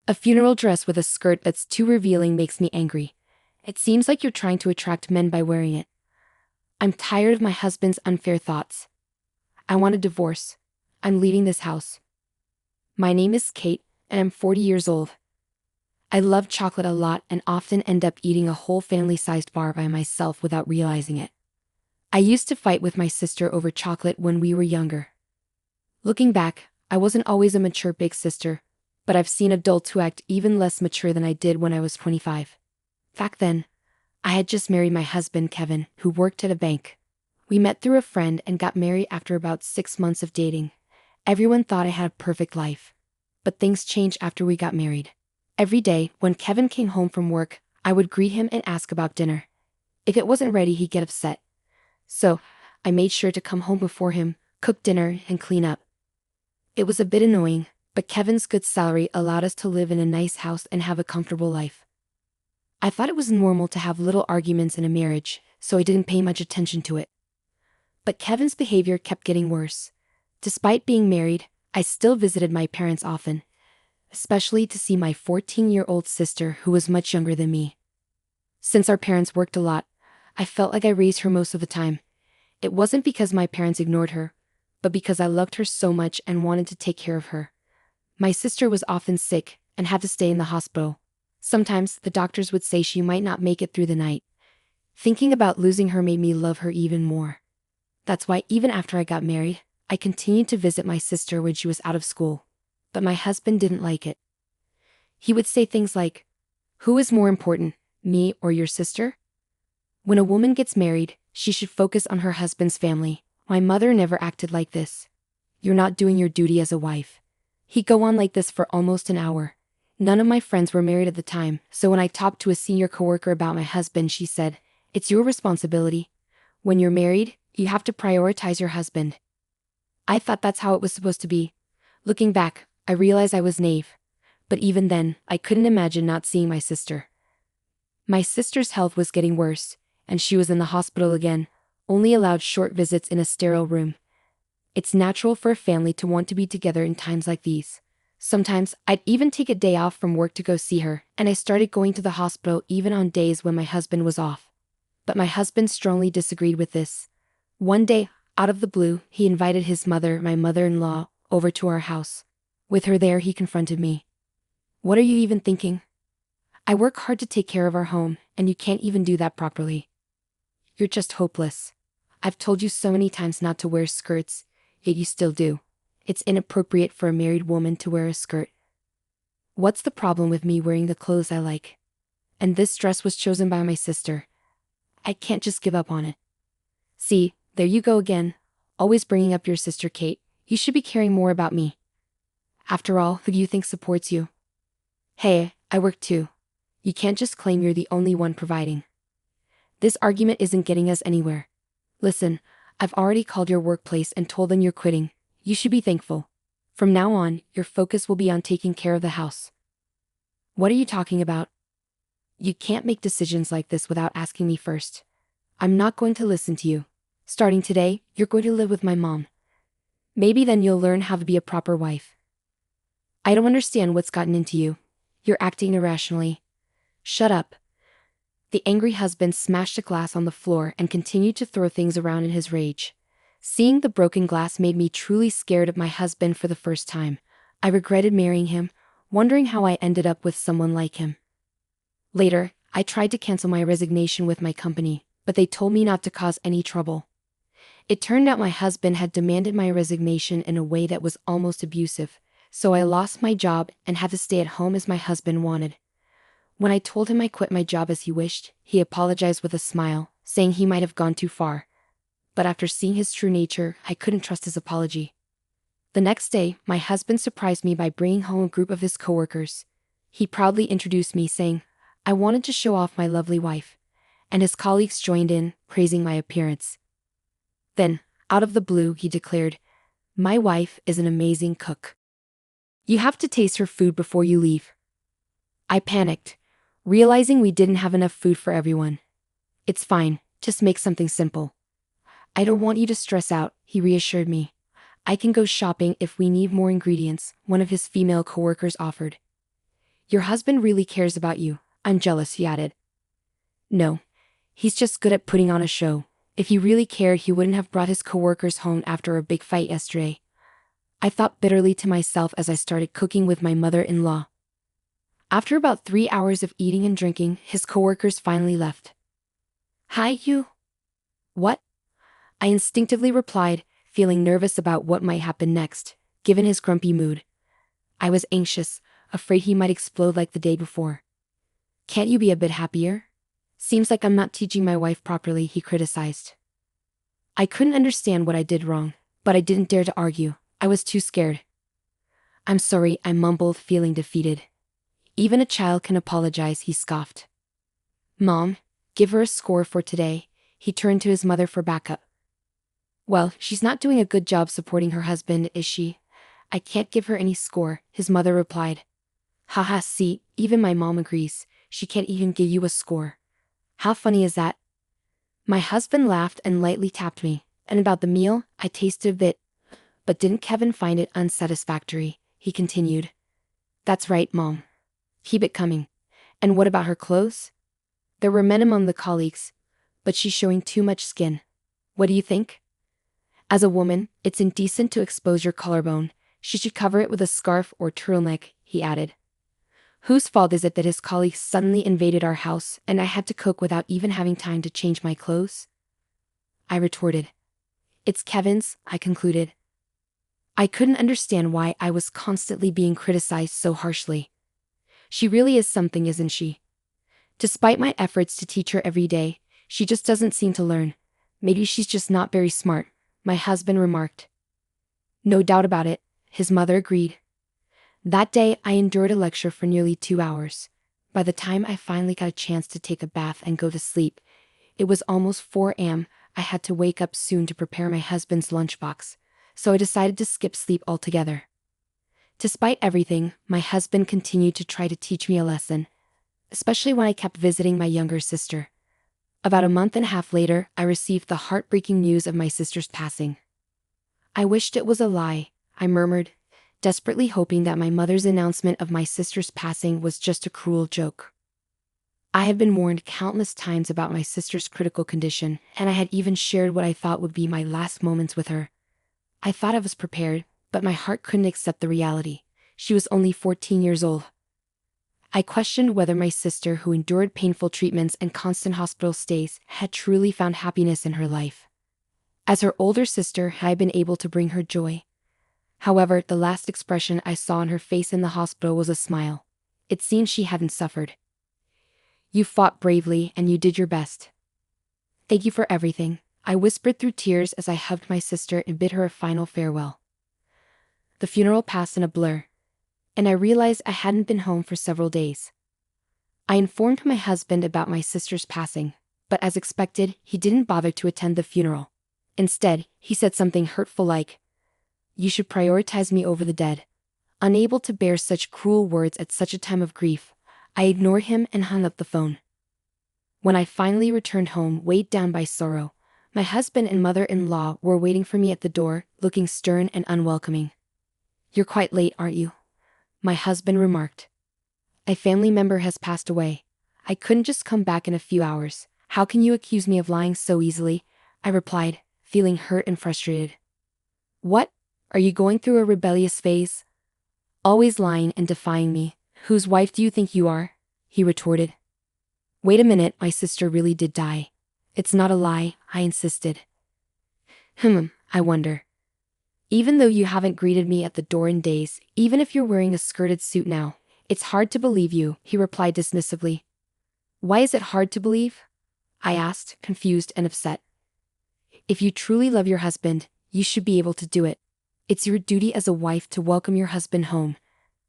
A funeral dress with a skirt that's too revealing makes me angry. It seems like you're trying to attract men by wearing it. I'm tired of my husband's unfair thoughts. I want a divorce. I'm leaving this house. My name is Kate, and I'm 40 years old. I love chocolate a lot and often end up eating a whole family-sized bar by myself without realizing it. I used to fight with my sister over chocolate when we were younger. Looking back, I wasn't always a mature big sister, but I've seen adults who act even less mature than I did when I was 25. Back then, I had just married my husband Kevin, who worked at a bank. We met through a friend and got married after about 6 months of dating. Everyone thought I had a perfect life. But things changed after we got married. Every day, when Kevin came home from work, I would greet him and ask about dinner. If it wasn't ready, he'd get upset. So, I made sure to come home before him, cook dinner, and clean up. It was a bit annoying, but Kevin's good salary allowed us to live in a nice house and have a comfortable life. I thought it was normal to have little arguments in a marriage, so I didn't pay much attention to it. But Kevin's behavior kept getting worse. Despite being married, I still visited my parents often, especially to see my 14-year-old sister who was much younger than me. Since our parents worked a lot, I felt like I raised her most of the time. It wasn't because my parents ignored her, but because I loved her so much and wanted to take care of her. My sister was often sick and had to stay in the hospital. Sometimes the doctors would say she might not make it through the night. Thinking about losing her made me love her even more. That's why even after I got married, I continued to visit my sister when she was out of school. But my husband didn't like it. He would say things like, "Who is more important, me or your sister?" When a woman gets married, she should focus on her husband's family. My mother never acted like this. "You're not doing your duty as a wife." He'd go on like this for almost an hour. None of my friends were married at the time, so when I talked to a senior coworker about my husband, she said, "It's your responsibility. When you're married, you have to prioritize your husband." I thought that's how it was supposed to be. Looking back, I realized I was naive. But even then, I couldn't imagine not seeing my sister. My sister's health was getting worse, and she was in the hospital again, only allowed short visits in a sterile room. It's natural for a family to want to be together in times like these. Sometimes, I'd even take a day off from work to go see her, and I started going to the hospital even on days when my husband was off. But my husband strongly disagreed with this. One day, out of the blue, he invited his mother, my mother-in-law, over to our house. With her there, he confronted me. "What are you even thinking? I work hard to take care of our home, and you can't even do that properly. You're just hopeless. I've told you so many times not to wear skirts, yet you still do. It's inappropriate for a married woman to wear a skirt. What's the problem with me wearing the clothes I like? And this dress was chosen by my sister. I can't just give up on it." See, there you go again, always bringing up your sister Kate. You should be caring more about me. After all, who do you think supports you? Hey, I work too. You can't just claim you're the only one providing. This argument isn't getting us anywhere. Listen, I've already called your workplace and told them you're quitting. You should be thankful. From now on, your focus will be on taking care of the house. What are you talking about? You can't make decisions like this without asking me first. I'm not going to listen to you. Starting today, you're going to live with my mom. Maybe then you'll learn how to be a proper wife. I don't understand what's gotten into you. You're acting irrationally. Shut up. The angry husband smashed a glass on the floor and continued to throw things around in his rage. Seeing the broken glass made me truly scared of my husband for the first time. I regretted marrying him, wondering how I ended up with someone like him. Later, I tried to cancel my resignation with my company, but they told me not to cause any trouble. It turned out my husband had demanded my resignation in a way that was almost abusive, so I lost my job and had to stay at home as my husband wanted. When I told him I quit my job as he wished, he apologized with a smile, saying he might have gone too far. But after seeing his true nature, I couldn't trust his apology. The next day, my husband surprised me by bringing home a group of his coworkers. He proudly introduced me, saying, "I wanted to show off my lovely wife." And his colleagues joined in, praising my appearance. Then, out of the blue, he declared, "My wife is an amazing cook. You have to taste her food before you leave." I panicked, realizing we didn't have enough food for everyone. "It's fine, just make something simple." "I don't want you to stress out," he reassured me. "I can go shopping if we need more ingredients," one of his female coworkers offered. Your husband really cares about you. I'm jealous, he added. No. He's just good at putting on a show. If he really cared, he wouldn't have brought his coworkers home after a big fight yesterday. I thought bitterly to myself as I started cooking with my mother-in-law. After about 3 hours of eating and drinking, his coworkers finally left. Hi, you. What? I instinctively replied, feeling nervous about what might happen next, given his grumpy mood. I was anxious, afraid he might explode like the day before. Can't you be a bit happier? Seems like I'm not teaching my wife properly, he criticized. I couldn't understand what I did wrong, but I didn't dare to argue. I was too scared. I'm sorry, I mumbled, feeling defeated. Even a child can apologize, he scoffed. Mom, give her a score for today. He turned to his mother for backup. Well, she's not doing a good job supporting her husband, is she? I can't give her any score, his mother replied. Haha, see, even my mom agrees. She can't even give you a score. How funny is that? My husband laughed and lightly tapped me, and about the meal, I tasted a bit. But didn't Kevin find it unsatisfactory? He continued. That's right, Mom. Keep it coming. And what about her clothes? There were men among the colleagues, but she's showing too much skin. What do you think? As a woman, it's indecent to expose your collarbone. She should cover it with a scarf or turtleneck, he added. Whose fault is it that his colleagues suddenly invaded our house and I had to cook without even having time to change my clothes? I retorted. It's Kevin's, I concluded. I couldn't understand why I was constantly being criticized so harshly. She really is something, isn't she? Despite my efforts to teach her every day, she just doesn't seem to learn. Maybe she's just not very smart, my husband remarked. No doubt about it, his mother agreed. That day, I endured a lecture for nearly 2 hours. By the time I finally got a chance to take a bath and go to sleep, it was almost 4 a.m. I had to wake up soon to prepare my husband's lunchbox, so I decided to skip sleep altogether. Despite everything, my husband continued to try to teach me a lesson, especially when I kept visiting my younger sister. About a month and a half later, I received the heartbreaking news of my sister's passing. I wished it was a lie, I murmured, desperately hoping that my mother's announcement of my sister's passing was just a cruel joke. I had been warned countless times about my sister's critical condition, and I had even shared what I thought would be my last moments with her. I thought I was prepared, but my heart couldn't accept the reality. She was only 14 years old. I questioned whether my sister, who endured painful treatments and constant hospital stays, had truly found happiness in her life. As her older sister, had I been able to bring her joy? However, the last expression I saw on her face in the hospital was a smile. It seemed she hadn't suffered. You fought bravely and you did your best. Thank you for everything, I whispered through tears as I hugged my sister and bid her a final farewell. The funeral passed in a blur, and I realized I hadn't been home for several days. I informed my husband about my sister's passing, but as expected, he didn't bother to attend the funeral. Instead, he said something hurtful like, "You should prioritize me over the dead." Unable to bear such cruel words at such a time of grief, I ignored him and hung up the phone. When I finally returned home, weighed down by sorrow, my husband and mother-in-law were waiting for me at the door, looking stern and unwelcoming. You're quite late, aren't you? My husband remarked. A family member has passed away. I couldn't just come back in a few hours. How can you accuse me of lying so easily? I replied, feeling hurt and frustrated. What? Are you going through a rebellious phase? Always lying and defying me. Whose wife do you think you are? He retorted. Wait a minute, my sister really did die. It's not a lie, I insisted. I wonder. Even though you haven't greeted me at the door in days, even if you're wearing a skirted suit now, it's hard to believe you, he replied dismissively. Why is it hard to believe? I asked, confused and upset. If you truly love your husband, you should be able to do it. It's your duty as a wife to welcome your husband home.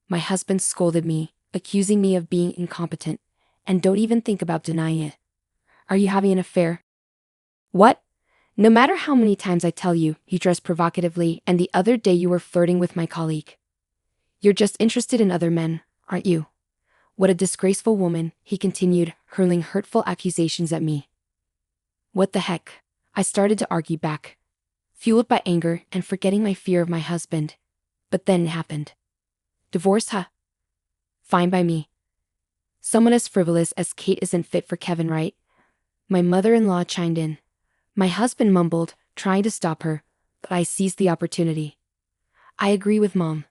My husband scolded me, accusing me of being incompetent, and don't even think about denying it. Are you having an affair? What? No matter how many times I tell you, he dressed provocatively, and the other day you were flirting with my colleague. You're just interested in other men, aren't you? What a disgraceful woman, he continued, hurling hurtful accusations at me. What the heck? I started to argue back, fueled by anger and forgetting my fear of my husband. But then it happened. Divorce, huh? Fine by me, Someone as frivolous as Kate isn't fit for Kevin, right? My mother-in-law chimed in. My husband mumbled, trying to stop her, but I seized the opportunity. I agree with Mom.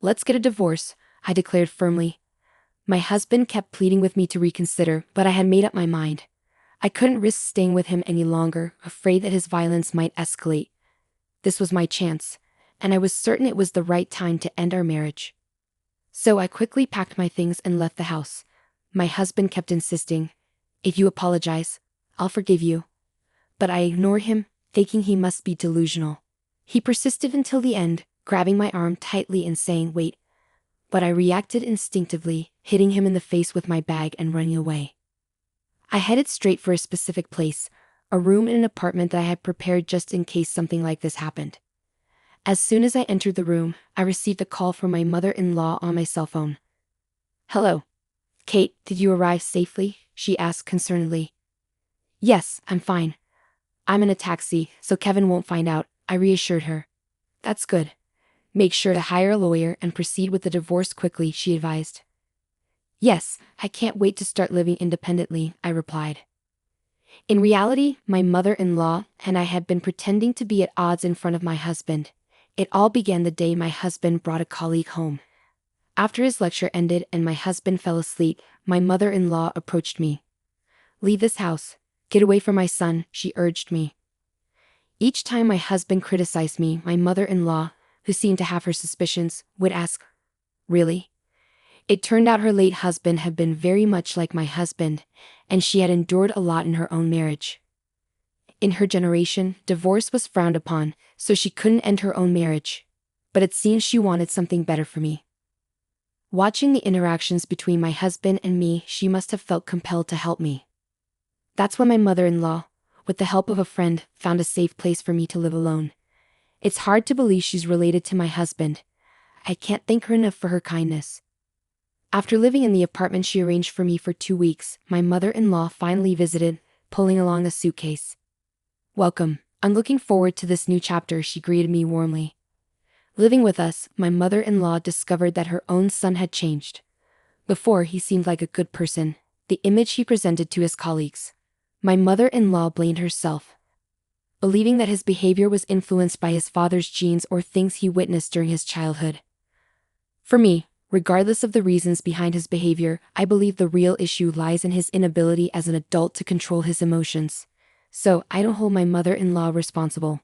Let's get a divorce, I declared firmly. My husband kept pleading with me to reconsider, but I had made up my mind. I couldn't risk staying with him any longer, afraid that his violence might escalate. This was my chance, and I was certain it was the right time to end our marriage. So I quickly packed my things and left the house. My husband kept insisting, if you apologize, I'll forgive you. But I ignored him, thinking he must be delusional. He persisted until the end, grabbing my arm tightly and saying, wait. But I reacted instinctively, hitting him in the face with my bag and running away. I headed straight for a specific place, a room in an apartment that I had prepared just in case something like this happened. As soon as I entered the room, I received a call from my mother-in-law on my cell phone. Hello. Kate, did you arrive safely? She asked concernedly. Yes, I'm fine. I'm in a taxi, so Kevin won't find out, I reassured her. That's good. Make sure to hire a lawyer and proceed with the divorce quickly, she advised. Yes, I can't wait to start living independently, I replied. In reality, my mother-in-law and I had been pretending to be at odds in front of my husband. It all began the day my husband brought a colleague home. After his lecture ended and my husband fell asleep, my mother-in-law approached me. Leave this house. Get away from my son, she urged me. Each time my husband criticized me, my mother-in-law, who seemed to have her suspicions, would ask, really? It turned out her late husband had been very much like my husband, and she had endured a lot in her own marriage. In her generation, divorce was frowned upon, so she couldn't end her own marriage. But it seems she wanted something better for me. Watching the interactions between my husband and me, she must have felt compelled to help me. That's when my mother-in-law, with the help of a friend, found a safe place for me to live alone. It's hard to believe she's related to my husband. I can't thank her enough for her kindness. After living in the apartment she arranged for me for 2 weeks, my mother-in-law finally visited, pulling along a suitcase. Welcome, I'm looking forward to this new chapter, she greeted me warmly. Living with us, my mother-in-law discovered that her own son had changed. Before, he seemed like a good person, the image he presented to his colleagues. My mother-in-law blamed herself, believing that his behavior was influenced by his father's genes or things he witnessed during his childhood. For me, regardless of the reasons behind his behavior, I believe the real issue lies in his inability as an adult to control his emotions. So, I don't hold my mother-in-law responsible.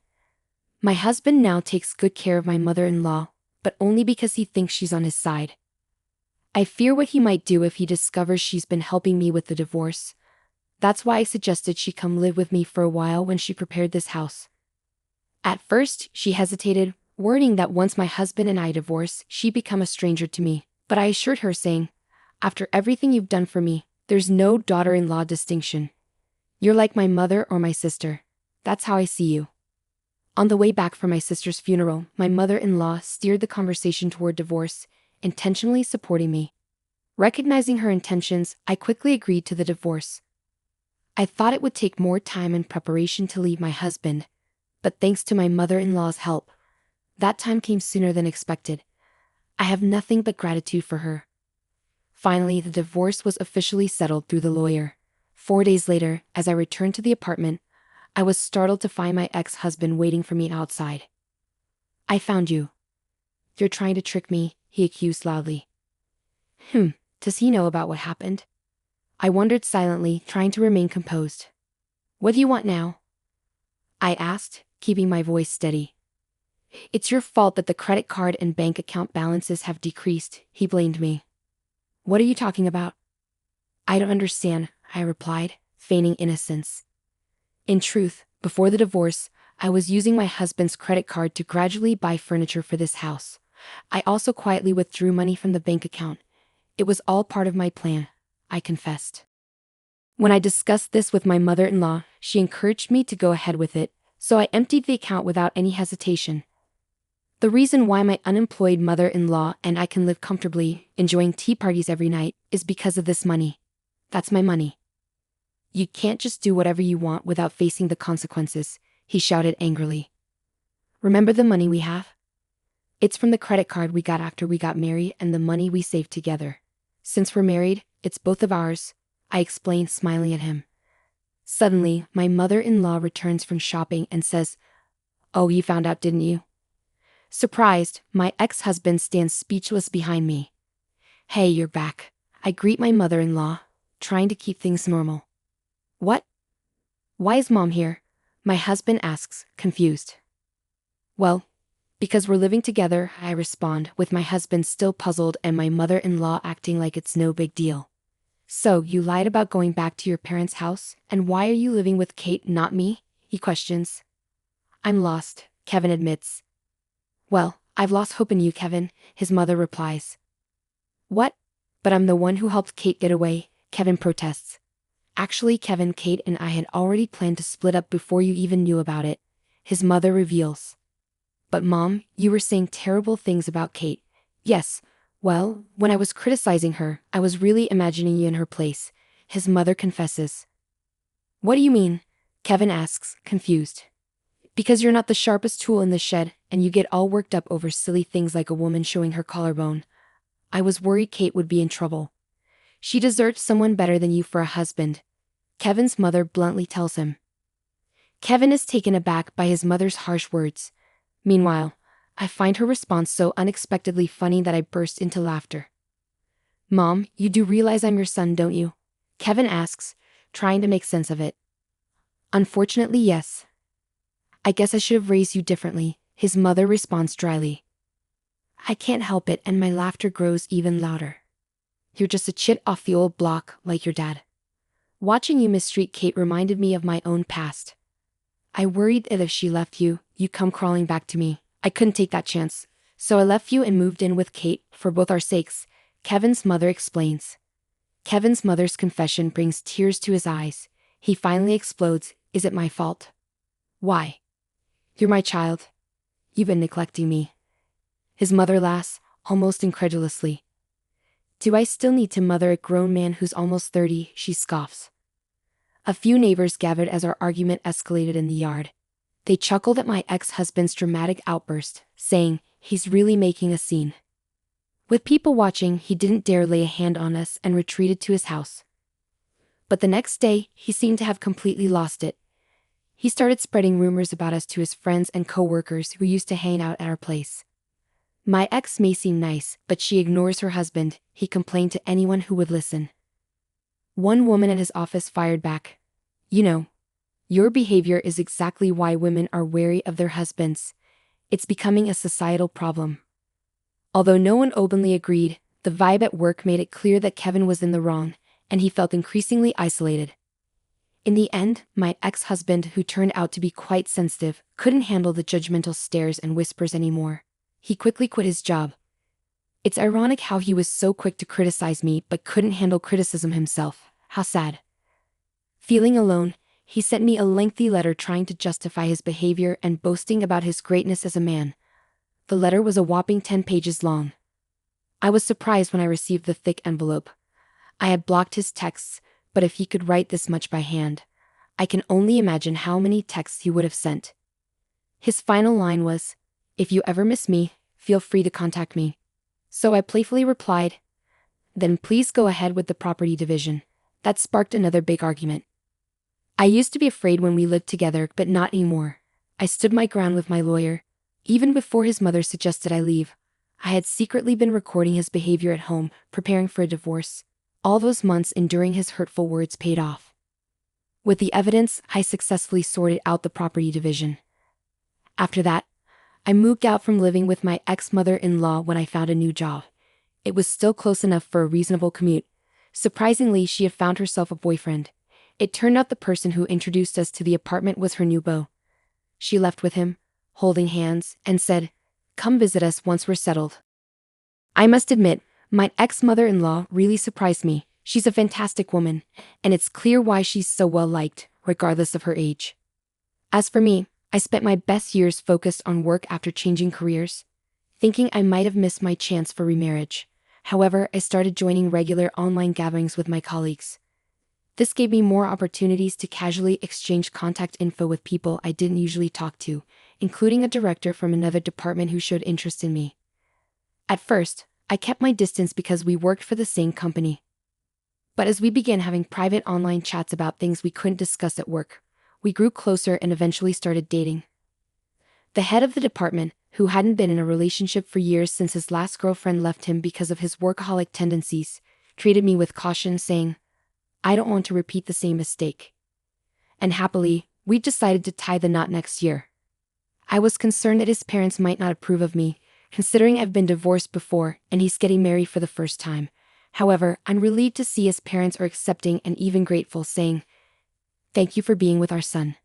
My husband now takes good care of my mother-in-law, but only because he thinks she's on his side. I fear what he might do if he discovers she's been helping me with the divorce. That's why I suggested she come live with me for a while when she prepared this house. At first, she hesitated, worrying that once my husband and I divorce, she'd become a stranger to me, but I assured her, saying, after everything you've done for me, there's no daughter-in-law distinction. You're like my mother or my sister. That's how I see you. On the way back from my sister's funeral, my mother-in-law steered the conversation toward divorce, intentionally supporting me. Recognizing her intentions, I quickly agreed to the divorce. I thought it would take more time and preparation to leave my husband, but thanks to my mother-in-law's help, that time came sooner than expected. I have nothing but gratitude for her. Finally, the divorce was officially settled through the lawyer. 4 days later, as I returned to the apartment, I was startled to find my ex-husband waiting for me outside. I found you. You're trying to trick me, he accused loudly. Does he know about what happened? I wondered silently, trying to remain composed. What do you want now? I asked, keeping my voice steady. It's your fault that the credit card and bank account balances have decreased, he blamed me. What are you talking about? I don't understand, I replied, feigning innocence. In truth, before the divorce, I was using my husband's credit card to gradually buy furniture for this house. I also quietly withdrew money from the bank account. It was all part of my plan, I confessed. When I discussed this with my mother-in-law, she encouraged me to go ahead with it, so I emptied the account without any hesitation. The reason why my unemployed mother-in-law and I can live comfortably, enjoying tea parties every night, is because of this money. That's my money. You can't just do whatever you want without facing the consequences, he shouted angrily. Remember the money we have? It's from the credit card we got after we got married and the money we saved together. Since we're married, it's both of ours, I explain, smiling at him. Suddenly, my mother-in-law returns from shopping and says, "Oh, you found out, didn't you?" Surprised, my ex-husband stands speechless behind me. "Hey, you're back," I greet my mother-in-law, trying to keep things normal. "What? Why is Mom here?" my husband asks, confused. "Well, because we're living together," I respond, with my husband still puzzled and my mother-in-law acting like it's no big deal. "So, you lied about going back to your parents' house, and why are you living with Kate, not me?" he questions. "I'm lost," Kevin admits. "Well, I've lost hope in you, Kevin," his mother replies. "What? But I'm the one who helped Kate get away," Kevin protests. "Actually, Kevin, Kate and I had already planned to split up before you even knew about it," his mother reveals. "But Mom, you were saying terrible things about Kate." "Yes, well, when I was criticizing her, I was really imagining you in her place," his mother confesses. "What do you mean?" Kevin asks, confused. "Because you're not the sharpest tool in the shed, and you get all worked up over silly things like a woman showing her collarbone. I was worried Kate would be in trouble. She deserved someone better than you for a husband," Kevin's mother bluntly tells him. Kevin is taken aback by his mother's harsh words. Meanwhile, I find her response so unexpectedly funny that I burst into laughter. "Mom, you do realize I'm your son, don't you?" Kevin asks, trying to make sense of it. "Unfortunately, yes. I guess I should have raised you differently," his mother responds dryly. I can't help it, and my laughter grows even louder. "You're just a chit off the old block, like your dad. Watching you mistreat Kate reminded me of my own past. I worried that if she left you, you'd come crawling back to me. I couldn't take that chance. So I left you and moved in with Kate, for both our sakes," Kevin's mother explains. Kevin's mother's confession brings tears to his eyes. He finally explodes, "Is it my fault? Why? You're my child. You've been neglecting me." His mother laughs, almost incredulously. "Do I still need to mother a grown man who's almost 30, she scoffs. A few neighbors gathered as our argument escalated in the yard. They chuckled at my ex-husband's dramatic outburst, saying, "He's really making a scene." With people watching, he didn't dare lay a hand on us and retreated to his house. But the next day, he seemed to have completely lost it. He started spreading rumors about us to his friends and co-workers who used to hang out at our place. "My ex may seem nice, but she ignores her husband," he complained to anyone who would listen. One woman at his office fired back, "You know, your behavior is exactly why women are wary of their husbands. It's becoming a societal problem." Although no one openly agreed, the vibe at work made it clear that Kevin was in the wrong, and he felt increasingly isolated. In the end, my ex-husband, who turned out to be quite sensitive, couldn't handle the judgmental stares and whispers anymore. He quickly quit his job. It's ironic how he was so quick to criticize me but couldn't handle criticism himself. How sad. Feeling alone, he sent me a lengthy letter trying to justify his behavior and boasting about his greatness as a man. The letter was a whopping 10 pages long. I was surprised when I received the thick envelope. I had blocked his texts, but if he could write this much by hand, I can only imagine how many texts he would have sent. His final line was, "If you ever miss me, feel free to contact me." So I playfully replied, "Then please go ahead with the property division." That sparked another big argument. I used to be afraid when we lived together, but not anymore. I stood my ground with my lawyer. Even before his mother suggested I leave, I had secretly been recording his behavior at home, preparing for a divorce. All those months enduring his hurtful words paid off. With the evidence, I successfully sorted out the property division. After that, I moved out from living with my ex-mother-in-law when I found a new job. It was still close enough for a reasonable commute. Surprisingly, she had found herself a boyfriend. It turned out the person who introduced us to the apartment was her new beau. She left with him, holding hands, and said, "Come visit us once we're settled." I must admit, my ex-mother-in-law really surprised me. She's a fantastic woman, and it's clear why she's so well liked, regardless of her age. As for me, I spent my best years focused on work after changing careers, thinking I might have missed my chance for remarriage. However, I started joining regular online gatherings with my colleagues. This gave me more opportunities to casually exchange contact info with people I didn't usually talk to, including a director from another department who showed interest in me. At first, I kept my distance because we worked for the same company. But as we began having private online chats about things we couldn't discuss at work, we grew closer and eventually started dating. The head of the department, who hadn't been in a relationship for years since his last girlfriend left him because of his workaholic tendencies, treated me with caution, saying, "I don't want to repeat the same mistake." And happily, we decided to tie the knot next year. I was concerned that his parents might not approve of me, considering I've been divorced before and he's getting married for the first time. However, I'm relieved to see his parents are accepting and even grateful, saying, "Thank you for being with our son."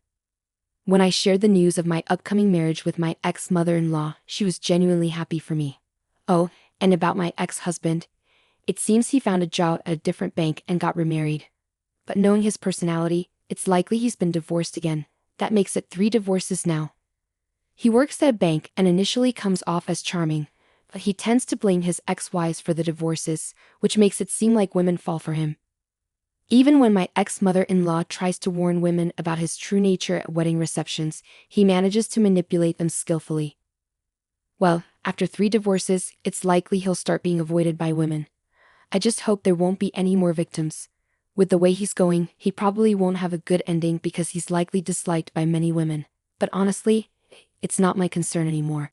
When I shared the news of my upcoming marriage with my ex-mother-in-law, she was genuinely happy for me. Oh, and about my ex-husband, it seems he found a job at a different bank and got remarried. But knowing his personality, it's likely he's been divorced again. That makes it 3 divorces now. He works at a bank and initially comes off as charming, but he tends to blame his ex-wives for the divorces, which makes it seem like women fall for him. Even when my ex-mother-in-law tries to warn women about his true nature at wedding receptions, he manages to manipulate them skillfully. Well, after 3 divorces, it's likely he'll start being avoided by women. I just hope there won't be any more victims. With the way he's going, he probably won't have a good ending because he's likely disliked by many women. But honestly, it's not my concern anymore.